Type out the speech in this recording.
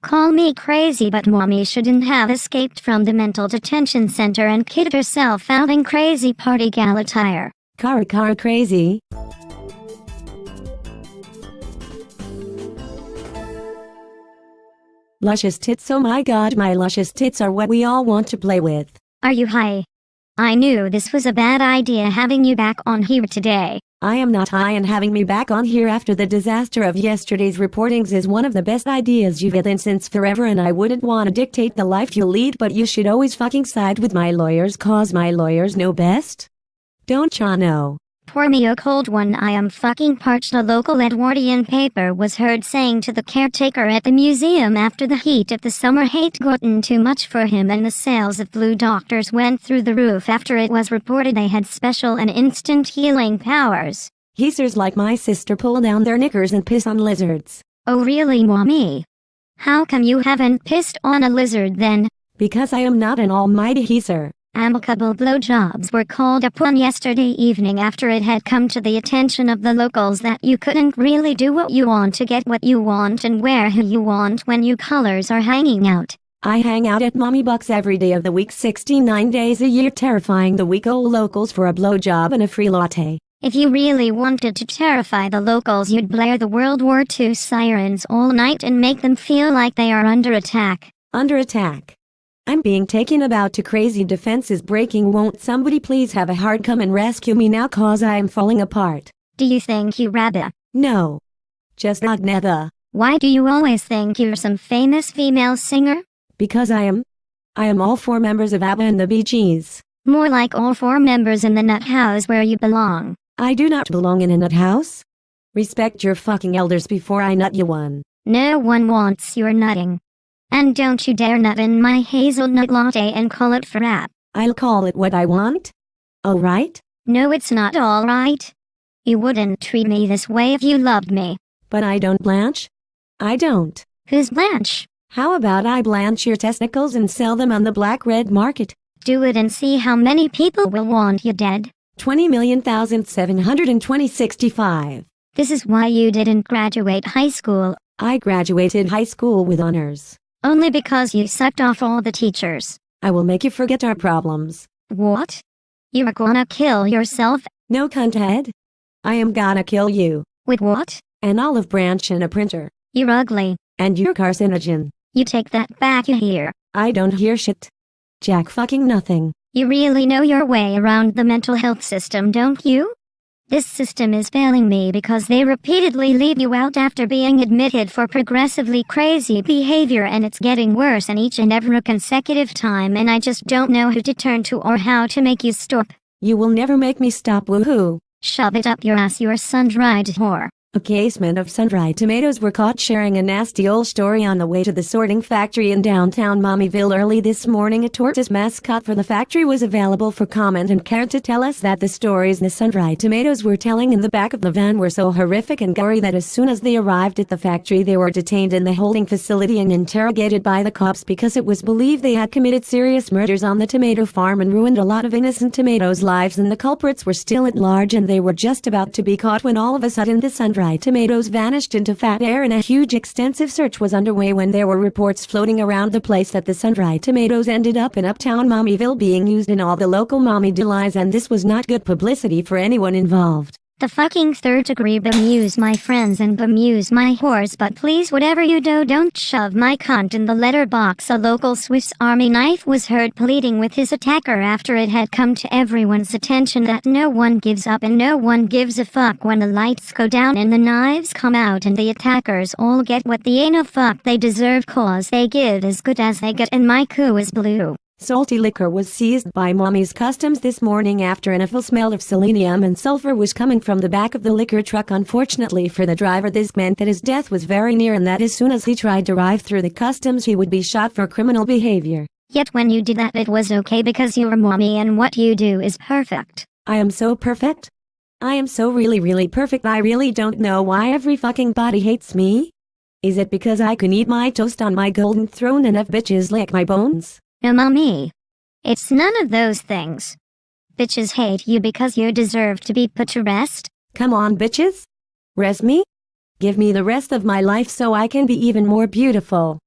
Call me crazy, but mommy shouldn't have escaped from the mental detention center and kitted herself out in crazy party gal attire. Cara crazy. Luscious tits, oh my god, my luscious tits are what we all want to play with. Are you high? I knew this was a bad idea having you back on here today. I am not high, and having me back on here after the disaster of yesterday's reportings is one of the best ideas you've had in since forever, and I wouldn't want to dictate the life you lead, but you should always fucking side with my lawyers cause my lawyers know best. Don't ya know? Pour me a cold one, I am fucking parched. A local Edwardian paper was heard saying to the caretaker at the museum after the heat of the summer hate gotten too much for him, and the sales of blue doctors went through the roof after it was reported they had special and instant healing powers. Geezers like my sister pull down their knickers and piss on lizards. Oh really, mommy? How come you haven't pissed on a lizard then? Because I am not an almighty geezer. Amicable blowjobs were called upon yesterday evening after it had come to the attention of the locals that you couldn't really do what you want to get what you want and wear who you want when you colors are hanging out. I hang out at Mommy Bucks every day of the week, 69 days a year, terrifying the weak-old locals for a blowjob and a free latte. If you really wanted to terrify the locals, you'd blare the World War II sirens all night and make them feel like they are under attack. Under attack? I'm being taken about to crazy, defenses breaking. Won't somebody please have a heart come and rescue me now, cause I am falling apart? Do you think you rabba? No. Just Agnetha. Why do you always think you're some famous female singer? Because I am all four members of ABBA and the Bee Gees. More like all four members in the nut house where you belong. I do not belong in a nut house. Respect your fucking elders before I nut you one. No one wants your nutting. And don't you dare nut in my hazelnut latte and call it frap. I'll call it what I want. Alright? No, it's not alright. You wouldn't treat me this way if you loved me. But I don't, Blanche. I don't. Who's Blanche? How about I blanch your testicles and sell them on the black-red market? Do it and see how many people will want you dead. 20,720,65. This is why you didn't graduate high school. I graduated high school with honors. Only because you sucked off all the teachers. I will make you forget our problems. What? You're gonna kill yourself? No, cunthead. I am gonna kill you. With what? An olive branch and a printer. You're ugly. And you're carcinogen. You take that back, you hear? I don't hear shit. Jack fucking nothing. You really know your way around the mental health system, don't you? This system is failing me because they repeatedly leave you out after being admitted for progressively crazy behavior, and it's getting worse in each and every consecutive time, and I just don't know who to turn to or how to make you stop. You will never make me stop, woohoo. Shove it up your ass, you sun-dried whore. A casement of sun-dried tomatoes were caught sharing a nasty old story on the way to the sorting factory in downtown Mommyville early this morning. A tortoise mascot for the factory was available for comment and cared to tell us that the stories the sun-dried tomatoes were telling in the back of the van were so horrific and gory that as soon as they arrived at the factory they were detained in the holding facility and interrogated by the cops because it was believed they had committed serious murders on the tomato farm and ruined a lot of innocent tomatoes' lives, and the culprits were still at large and they were just about to be caught when all of a sudden the sun-dried tomatoes vanished into fat air, and a huge extensive search was underway when there were reports floating around the place that the sun-dried tomatoes ended up in uptown Mommyville being used in all the local mommy delis, and this was not good publicity for anyone involved. The fucking third degree bemuse my friends and bemuse my whores, but please whatever you do, don't shove my cunt in the letterbox. A local Swiss Army knife was heard pleading with his attacker after it had come to everyone's attention that no one gives up and no one gives a fuck when the lights go down and the knives come out and the attackers all get what the ain't no fuck they deserve, cause they give as good as they get, and my coo is blue. Salty liquor was seized by Mommy's Customs this morning after an awful smell of selenium and sulfur was coming from the back of the liquor truck. Unfortunately for the driver, this meant that his death was very near and that as soon as he tried to drive through the customs he would be shot for criminal behavior. Yet when you did that it was okay because you're mommy and what you do is perfect. I am so perfect? I am so really perfect. I really don't know why every fucking body hates me. Is it because I can eat my toast on my golden throne and have bitches lick my bones? No, mommy. It's none of those things. Bitches hate you because you deserve to be put to rest. Come on, bitches. Rest me? Give me the rest of my life so I can be even more beautiful.